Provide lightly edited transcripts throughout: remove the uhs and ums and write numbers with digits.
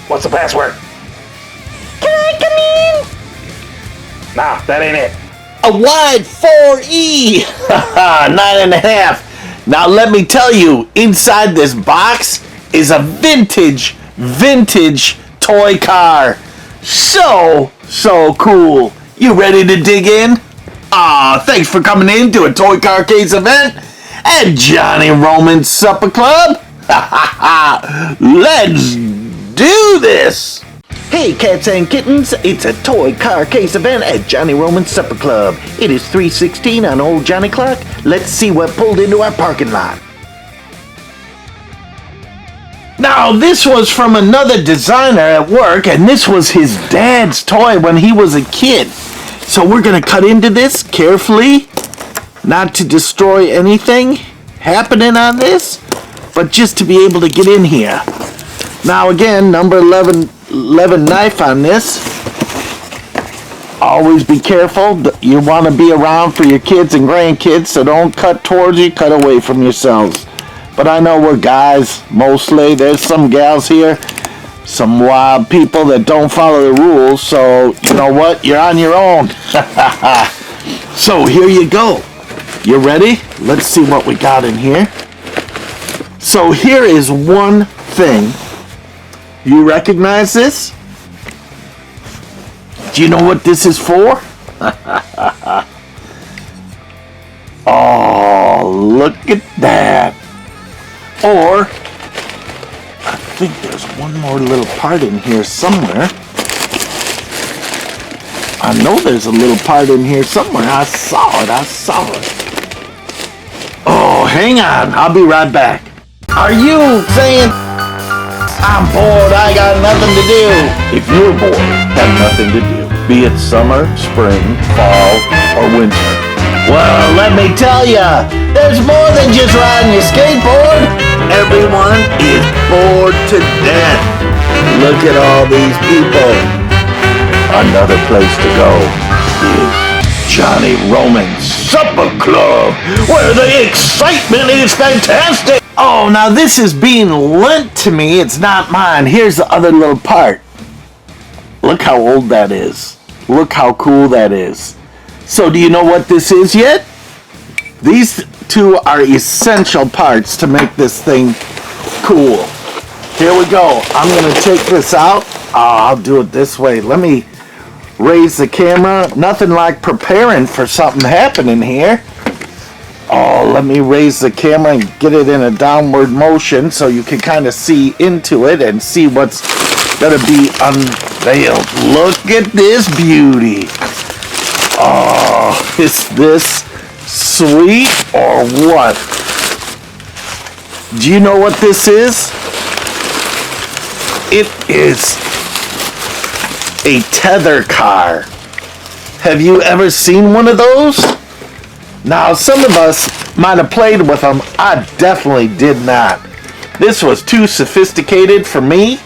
What's the password? Can I come in? Nah, that ain't it. A wide 4E. 9.5. Now let me tell you, inside this box is a vintage toy car. So cool. You ready to dig in? Thanks for coming in to a Toy Car Case event at Johnny Roman's Supper Club. Let's do this. Hey cats and kittens, it's a Toy Car Case event at Johnny Roman's Supper Club. It is 3:16 on old Johnny Clock. Let's see what pulled into our parking lot. Now, this was from another designer at work, and this was his dad's toy when he was a kid. So we're going to cut into this carefully, not to destroy anything happening on this, but just to be able to get in here. Now again, number 11 knife on this. Always be careful. You want to be around for your kids and grandkids, so don't cut towards you, cut away from yourselves. But I know we're guys, mostly. There's some gals here, some wild people that don't follow the rules, so you know what? You're on your own. So here you go. You ready? Let's see what we got in here. So here is one thing. You recognize this? Do you know what this is for? Oh, look at that. Or, I think there's one more little part in here somewhere. I know there's a little part in here somewhere. I saw it. Oh, hang on. I'll be right back. Are you saying, I'm bored, I got nothing to do? If you're bored, have nothing to do, be it summer, spring, fall, or winter. Well, let me tell ya, there's more than just riding your skateboard. Everyone is bored to death. Look at all these people. Another place to go is Johnny Roman's Supper Club, where the excitement is fantastic. Oh, now this is being lent to me. It's not mine. Here's the other little part. Look how old that is. Look how cool that is. So do you know what this is yet? These two are essential parts to make this thing cool. Here we go. I'm going to take this out. I'll do it this way. Let me raise the camera. Nothing like preparing for something happening here. Oh, let me raise the camera and get it in a downward motion so you can kind of see into it and see what's going to be unveiled. Look at this beauty. Oh, is this sweet or what? Do you know what this is? It is a tether car. Have you ever seen one of those? Now, some of us might have played with them. I definitely did not. This was too sophisticated for me.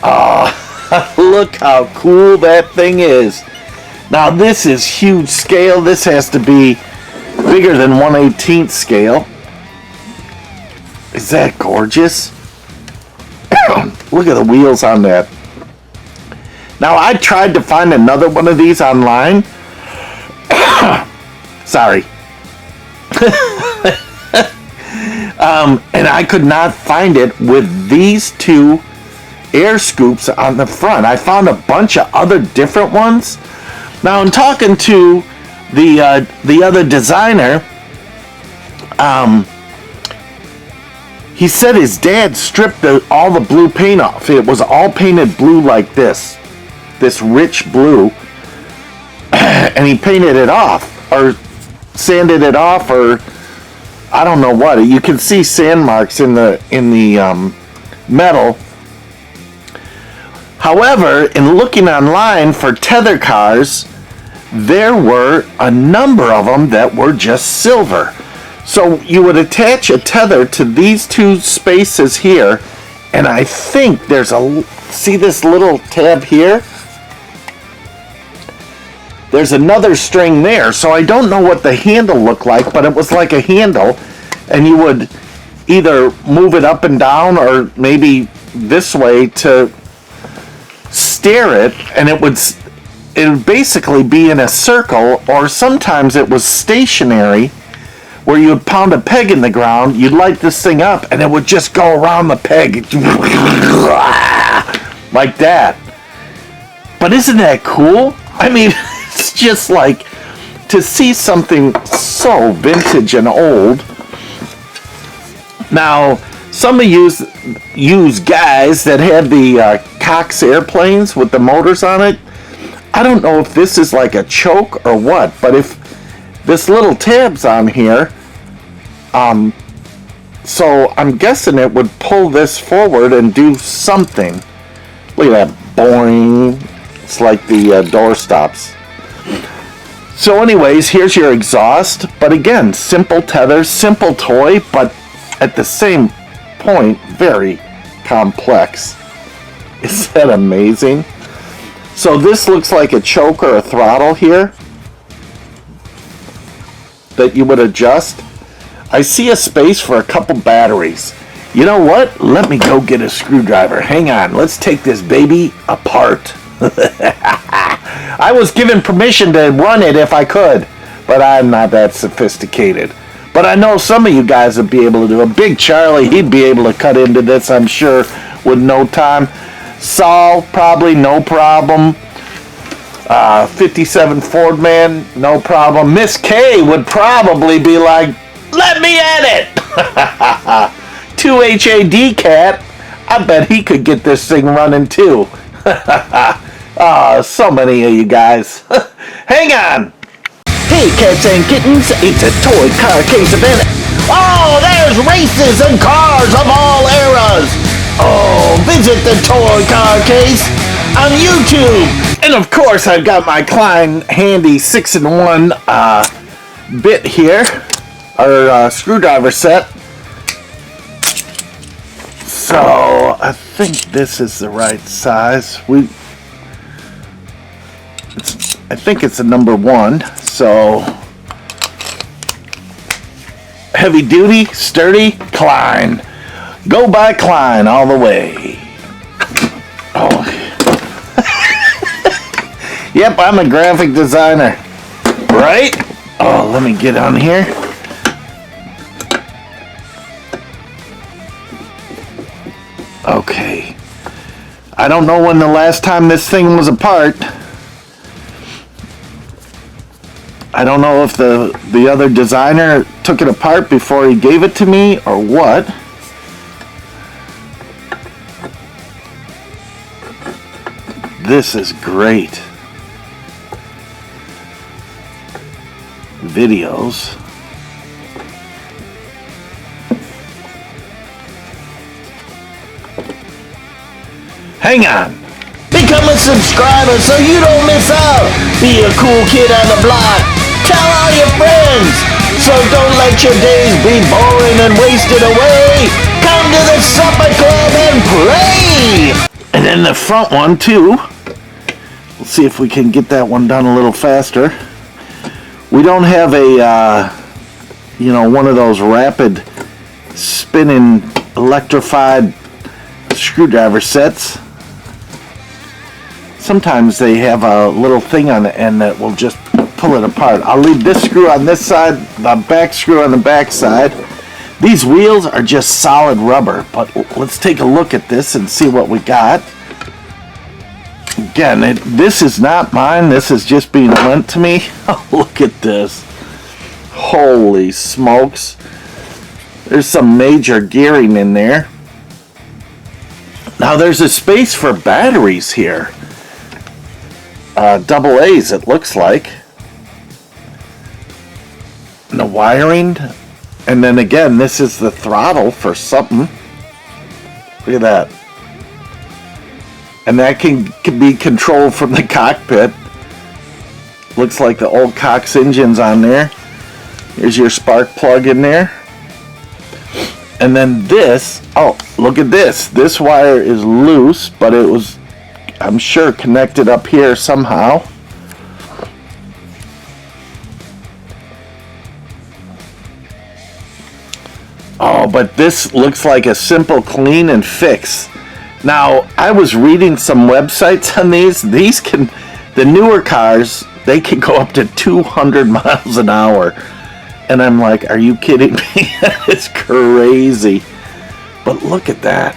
Oh, look how cool that thing is. Now, this is huge scale. This has to be bigger than 1/18 scale. Is that gorgeous? Look at the wheels on that. Now, I tried to find another one of these online. Sorry. And I could not find it with these two air scoops on the front. I found a bunch of other different ones. Now, in talking to the other designer, he said his dad stripped all the blue paint off. It was all painted blue like this rich blue, and he painted it off, or sanded it off, or I don't know what. You can see sand marks in the metal. However, in looking online for tether cars, there were a number of them that were just silver. So you would attach a tether to these two spaces here, and I think there's see this little tab here? There's another string there, so I don't know what the handle looked like, but it was like a handle, and you would either move it up and down or maybe this way to steer it, and it would basically be in a circle, or sometimes it was stationary, where you would pound a peg in the ground, you'd light this thing up, and it would just go around the peg like that. But isn't that cool? I mean, it's just like to see something so vintage and old. Now, some of you use guys that have the Cox airplanes with the motors on it. I don't know if this is like a choke or what, but if this little tab's on here, so I'm guessing it would pull this forward and do something. Look at that, boing. It's like the door stops. So anyways, here's your exhaust. But again, simple tether, simple toy, but at the same point, very complex. Is that amazing? So this looks like a choke or a throttle here that you would adjust. I see a space for a couple batteries. You know what? Let me go get a screwdriver. Hang on. Let's take this baby apart. I was given permission to run it if I could, but I'm not that sophisticated. But I know some of you guys would be able to do it. Big Charlie, he'd be able to cut into this, I'm sure, with no time. Saul, probably no problem. 57 Ford man, no problem. Miss K would probably be like, let me at it. 2HAD cat, I bet he could get this thing running too. So many of you guys. Hang on. Hey cats and kittens, it's a toy car case event. Oh, there's races and cars of all eras. Oh, visit the toy car case on YouTube. And of course, I've got my Klein handy 6-in-1 bit here, or screwdriver set. So I think this is the right size. I think it's a number 1. So heavy duty, sturdy, Klein. Go by Klein all the way. Oh. Yep, I'm a graphic designer. Right? Oh, let me get on here. Okay. I don't know when the last time this thing was apart. I don't know if the other designer took it apart before he gave it to me or what. This is great. Videos. Hang on. Become a subscriber so you don't miss out. Be a cool kid on the block. Tell all your friends. So don't let your days be boring and wasted away. Come to the supper club and play. And then the front one too. We'll see if we can get that one done a little faster. We don't have a, one of those rapid spinning electrified screwdriver sets. Sometimes they have a little thing on the end that will just pull it apart. I'll leave this screw on this side, the back screw on the back side. These wheels are just solid rubber, but let's take a look at this and see what we got. Again, this is not mine. This is just being lent to me. Oh, look at this. Holy smokes. There's some major gearing in there. Now there's a space for batteries here. Double A's it looks like. And the wiring. And then again, this is the throttle for something. Look at that. And that can be controlled from the cockpit. Looks like the old Cox engine's on there. Here's your spark plug in there. And then this, oh, look at this. This wire is loose, but it was, I'm sure, connected up here somehow. Oh, but this looks like a simple clean and fix. Now, I was reading some websites on these. The newer cars, they can go up to 200 miles an hour. And I'm like, are you kidding me? It's crazy. But look at that.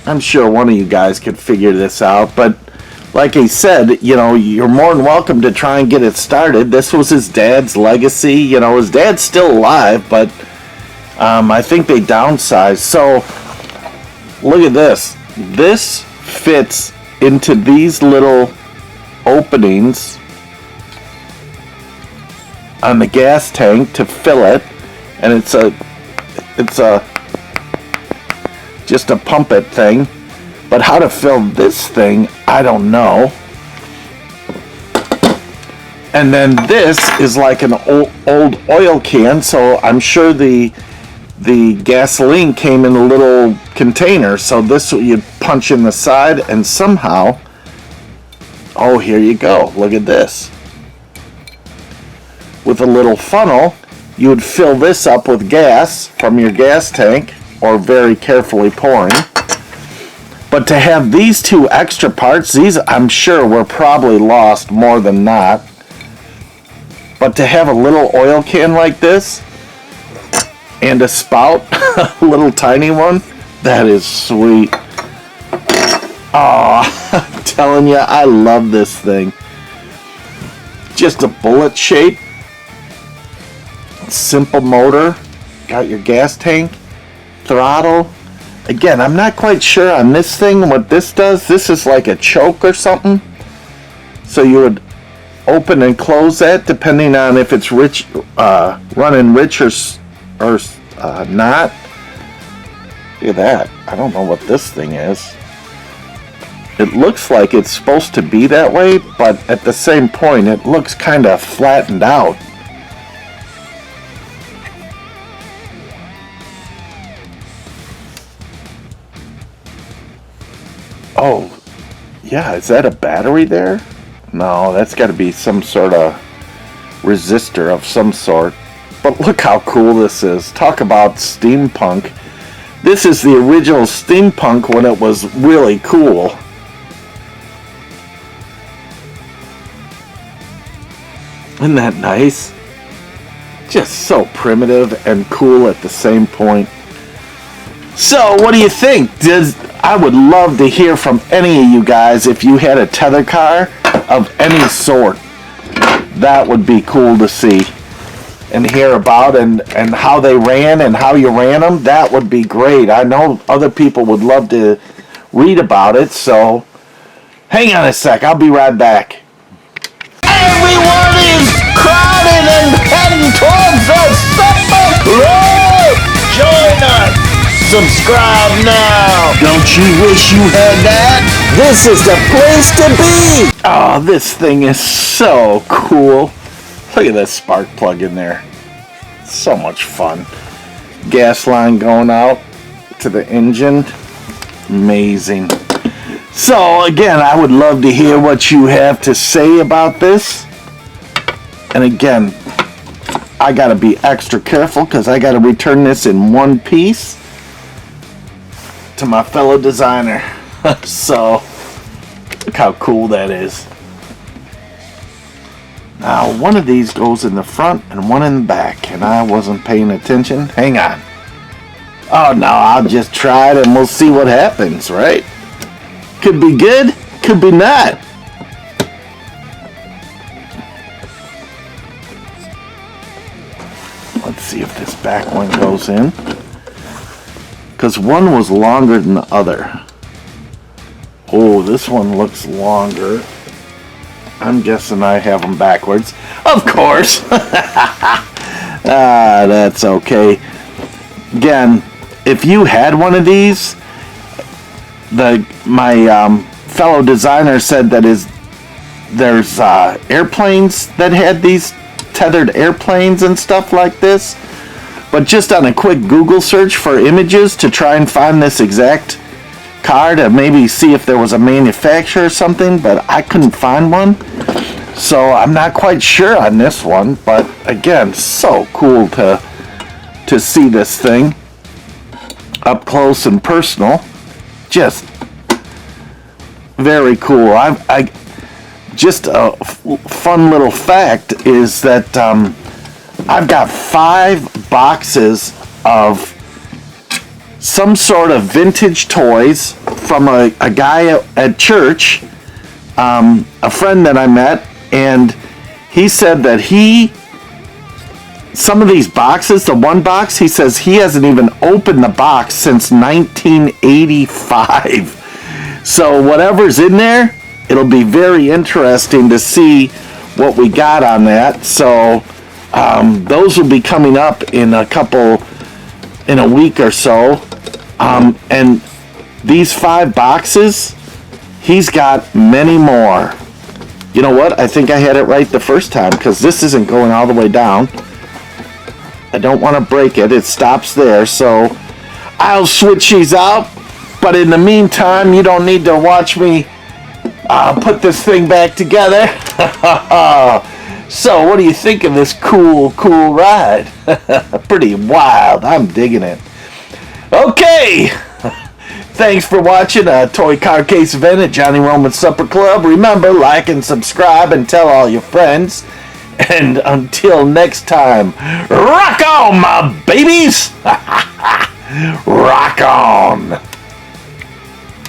I'm sure one of you guys could figure this out. But like I said, you know, you're more than welcome to try and get it started. This was his dad's legacy. You know, his dad's still alive, but I think they downsized. So look at this. This fits into these little openings on the gas tank to fill it, and it's a just a pump it thing. But how to fill this thing, I don't know. And then this is like an old oil can, so I'm sure the gasoline came in a little container. So this you'd punch in the side, and somehow, oh, here you go. Look at this. With a little funnel, you would fill this up with gas from your gas tank, or very carefully pouring. But to have these two extra parts, these I'm sure were probably lost more than not. But to have a little oil can like this and a spout, a little tiny one, that is sweet. Oh, I'm telling you, I love this thing. Just a bullet shape, simple motor, got your gas tank, throttle. Again, I'm not quite sure on this thing what this does. This is like a choke or something. So you would open and close that depending on if it's running rich or not. Look at that. I don't know what this thing is. It looks like it's supposed to be that way, but at the same point, it looks kind of flattened out. Oh, yeah, is that a battery there? No, that's got to be some sort of resistor of some sort. But look how cool this is. Talk about steampunk. This is the original steampunk when it was really cool. Isn't that nice? Just so primitive and cool at the same point. So, what do you think? I would love to hear from any of you guys if you had a tether car of any sort. That would be cool to see and hear about, and how they ran and how you ran them. That would be great. I know other people would love to read about it, so hang on a sec. I'll be right back. Everyone is crowded and heading towards the supper club. Join us. Subscribe now. Don't you wish you had that? This is the place to be. Oh, this thing is so cool. Look at that spark plug in there. So much fun. Gas line going out to the engine. Amazing. So again, I would love to hear what you have to say about this. And again, I gotta be extra careful because I gotta return this in one piece to my fellow designer. So look how cool that is. Now one of these goes in the front and one in the back, and I wasn't paying attention. Hang on. Oh no, I'll just try it and we'll see what happens, right? Could be good, could be not. Let's see if this back one goes in. Because one was longer than the other. Oh, this one looks longer. I'm guessing I have them backwards. Of course. That's okay. Again, if you had one of these, my fellow designer said that there's airplanes that had these tethered airplanes and stuff like this. But just on a quick Google search for images to try and find this exact car to maybe see if there was a manufacturer or something, but I couldn't find one. So I'm not quite sure on this one, but again, so cool to see this thing up close and personal. just very cool. I just a fun little fact is that I've got 5 boxes of some sort of vintage toys from a guy at church, a friend that I met, and he said that some of these boxes, the one box, he says he hasn't even opened the box since 1985. So whatever's in there, it'll be very interesting to see what we got on that. So those will be coming up in a week or so. And these 5 boxes, he's got many more. You know what? I think I had it right the first time, because this isn't going all the way down. I don't want to break it. It stops there, so I'll switch these out. But in the meantime, you don't need to watch me put this thing back together. So what do you think of this cool ride? Pretty wild. I'm digging it. Okay. Thanks for watching a toy car case event at Johnny Roman's Supper Club. Remember, like and subscribe and tell all your friends. And until next time, rock on, my babies! Rock on!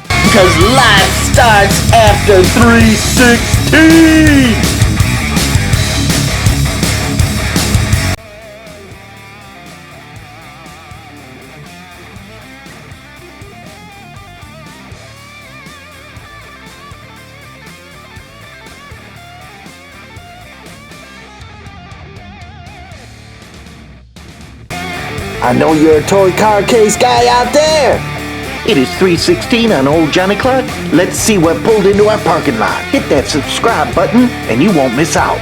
Because life starts after 316! I know you're a toy car case guy out there. It is 3:16 on Old Johnny Clark. Let's see what pulled into our parking lot. Hit that subscribe button and you won't miss out.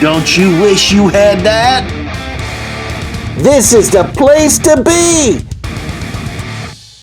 Don't you wish you had that? This is the place to be.